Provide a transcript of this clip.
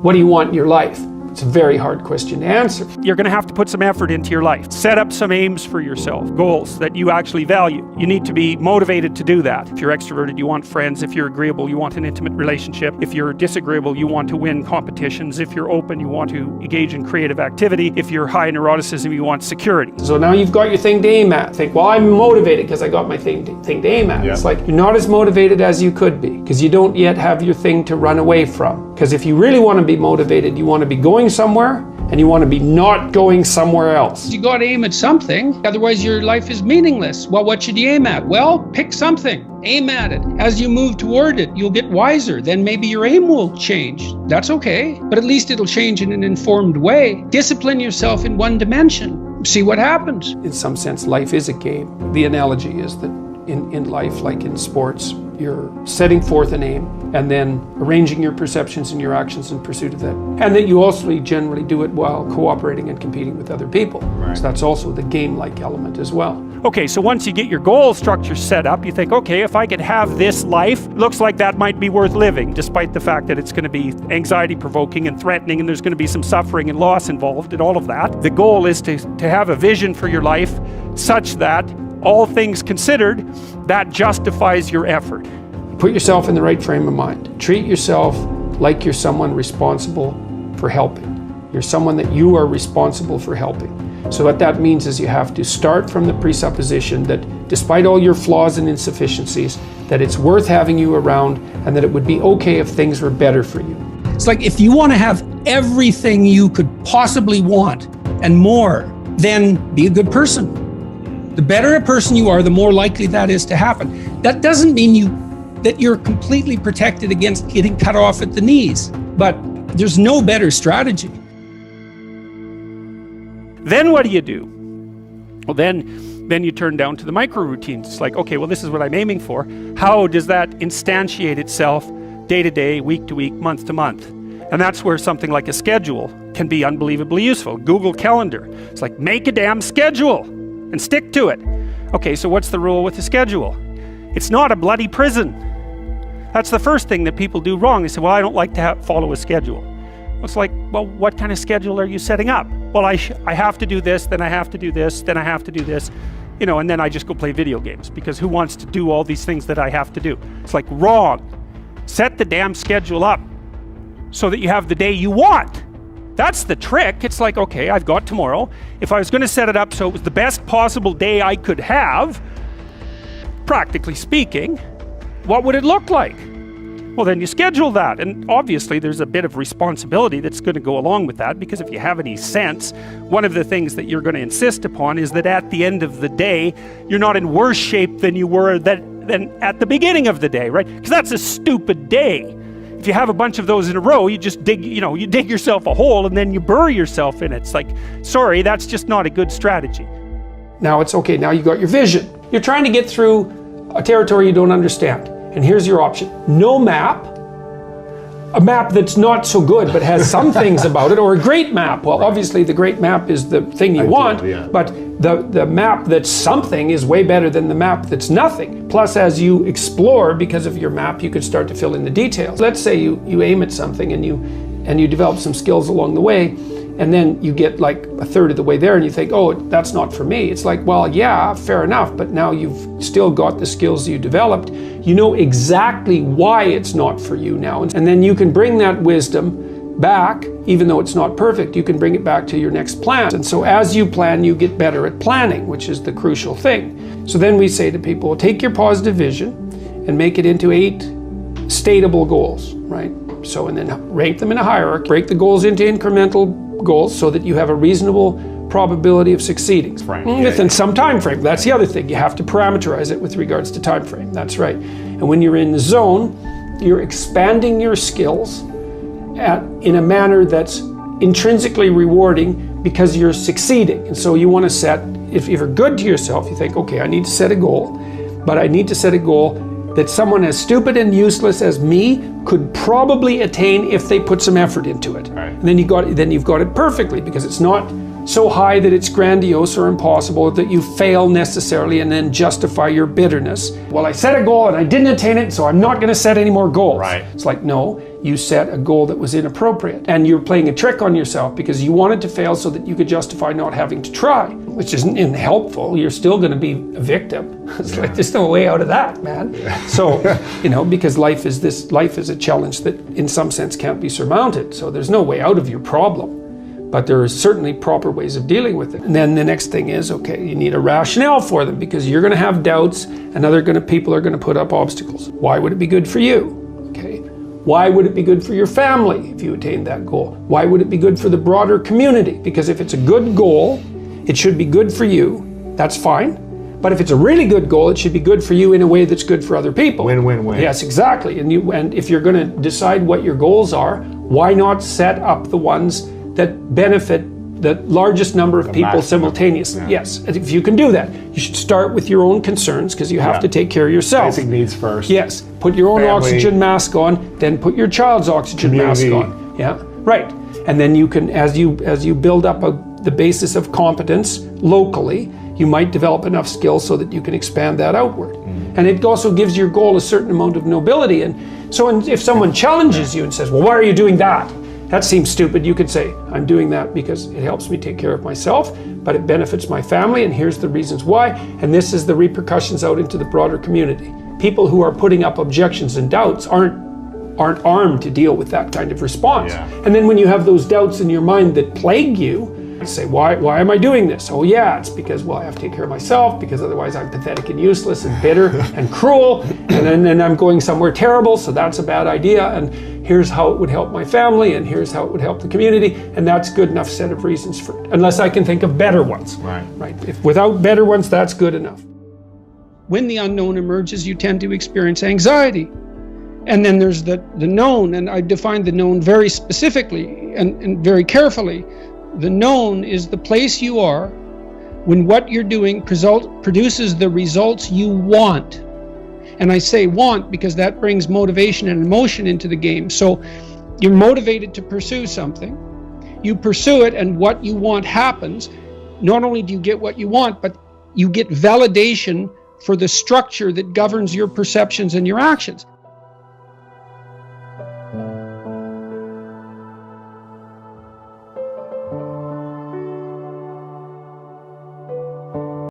What do you want in your life? It's a very hard question to answer. You're going to have to put some effort into your life. Set up some aims for yourself, goals that you actually value. You need to be motivated to do that. If you're extroverted, you want friends. If you're agreeable, you want an intimate relationship. If you're disagreeable, you want to win competitions. If you're open, you want to engage in creative activity. If you're high neuroticism, you want security. So now you've got your thing to aim at. Think, well, I'm motivated because I got my thing to aim at. Yeah. It's like you're not as motivated as you could be because you don't yet have your thing to run away from. Because if you really want to be motivated, you want to be going somewhere and you want to be not going somewhere else. You got to aim at something, otherwise your life is meaningless. Well, what should you aim at? Well, pick something. Aim at it. As you move toward it, you'll get wiser. Then maybe your aim will change. That's okay, but at least it'll change in an informed way. Discipline yourself in one dimension. See what happens. In some sense, life is a game. The analogy is that in life, like in sports, you're setting forth an aim and then arranging your perceptions and your actions in pursuit of that. And that you also generally do it while cooperating and competing with other people. Right. So that's also the game-like element as well. Okay, so once you get your goal structure set up, you think, okay, if I could have this life, looks like that might be worth living, despite the fact that it's going to be anxiety-provoking and threatening, and there's going to be some suffering and loss involved and all of that. The goal is to have a vision for your life such that, all things considered, that justifies your effort. Put yourself in the right frame of mind. Treat yourself like you're someone responsible for helping. You're someone that you are responsible for helping. So what that means is you have to start from the presupposition that despite all your flaws and insufficiencies, that it's worth having you around and that it would be okay if things were better for you. It's like if you want to have everything you could possibly want and more, then be a good person. The better a person you are, the more likely that is to happen. That doesn't mean that you're completely protected against getting cut off at the knees, but there's no better strategy. Then what do you do? Well, then you turn down to the micro routines. It's like, okay, well, this is what I'm aiming for. How does that instantiate itself day to day, week to week, month to month? And that's where something like a schedule can be unbelievably useful. Google Calendar. It's like, make a damn schedule and stick to it. Okay, so what's the rule with the schedule? It's not a bloody prison. That's the first thing that people do wrong. They say, well, I don't like to follow a schedule. It's like, well, what kind of schedule are you setting up? Well, I have to do this, then I have to do this, then I have to do this, and then I just go play video games because who wants to do all these things that I have to do? It's like, wrong. Set the damn schedule up so that you have the day you want. That's the trick. It's like, okay, I've got tomorrow. If I was going to set it up so it was the best possible day I could have, practically speaking, what would it look like? Well, then you schedule that. And obviously there's a bit of responsibility that's going to go along with that, because if you have any sense, one of the things that you're going to insist upon is that at the end of the day, you're not in worse shape than you were than at the beginning of the day, right? Because that's a stupid day. If you have a bunch of those in a row, you just dig yourself a hole and then you bury yourself in it. It's like, sorry, that's just not a good strategy. Now it's okay, now you got your vision. You're trying to get through a territory you don't understand. And here's your option. No map, a map that's not so good but has some things about it, or a great map. Well, obviously the great map is the thing you want, but the map that's something is way better than the map that's nothing. Plus, as you explore, because of your map, you can start to fill in the details. Let's say you aim at something and you develop some skills along the way, and then you get like a third of the way there and you think, oh, that's not for me. It's like, well, yeah, fair enough, but now you've still got the skills you developed. You know exactly why it's not for you now. And then you can bring that wisdom back, even though it's not perfect, you can bring it back to your next plan. And so as you plan, you get better at planning, which is the crucial thing. So then we say to people, take your positive vision and make it into 8 stateable goals, right? So, and then rank them in a hierarchy, break the goals into incremental goals so that you have a reasonable probability of succeeding within some time frame. That's the other thing. You have to parameterize it with regards to time frame. That's right. And when you're in the zone, you're expanding your skills in a manner that's intrinsically rewarding because you're succeeding. And so you want to set, if you're good to yourself, you think, okay, I need to set a goal, but I need to set a goal that someone as stupid and useless as me could probably attain if they put some effort into it. Right. And then you've got it perfectly, because it's not so high that it's grandiose or impossible that you fail necessarily and then justify your bitterness. Well, I set a goal and I didn't attain it, so I'm not going to set any more goals. Right. It's like, no, you set a goal that was inappropriate. And you're playing a trick on yourself because you wanted to fail so that you could justify not having to try, which isn't helpful. You're still going to be a victim. It's like, there's no way out of that, man. So, because life is a challenge that in some sense can't be surmounted. So there's no way out of your problem. But there are certainly proper ways of dealing with it. And then the next thing is, okay, you need a rationale for them because you're going to have doubts and people are going to put up obstacles. Why would it be good for you? Okay. Why would it be good for your family if you attain that goal? Why would it be good for the broader community? Because if it's a good goal, it should be good for you. That's fine. But if it's a really good goal, it should be good for you in a way that's good for other people. Win-win-win. Yes, exactly. And if you're going to decide what your goals are, why not set up the ones that benefit the largest number of people simultaneously? Yeah. Yes, if you can do that. You should start with your own concerns because you have to take care of yourself. Basic needs first. Yes, put your own oxygen mask on, then put your child's oxygen mask on. Yeah, right. And then you can, as you build up the basis of competence locally, you might develop enough skills so that you can expand that outward. And it also gives your goal a certain amount of nobility. And so if someone challenges you and says, well, why are you doing that? That seems stupid. You could say, I'm doing that because it helps me take care of myself, but it benefits my family, and here's the reasons why, and this is the repercussions out into the broader community. People who are putting up objections and doubts aren't armed to deal with that kind of response. Yeah. And then when you have those doubts in your mind that plague you, you say, why am I doing this? Oh yeah, it's because, well, I have to take care of myself, because otherwise I'm pathetic and useless and bitter and cruel, and then I'm going somewhere terrible, so that's a bad idea, and here's how it would help my family, and here's how it would help the community, and that's good enough set of reasons for it, unless I can think of better ones. Right. If without better ones, that's good enough. When the unknown emerges, you tend to experience anxiety. And then there's the known, and I define the known very specifically and very carefully. The known is the place you are when what you're doing produces the results you want. And I say want because that brings motivation and emotion into the game. So you're motivated to pursue something, you pursue it, and what you want happens. Not only do you get what you want, but you get validation for the structure that governs your perceptions and your actions.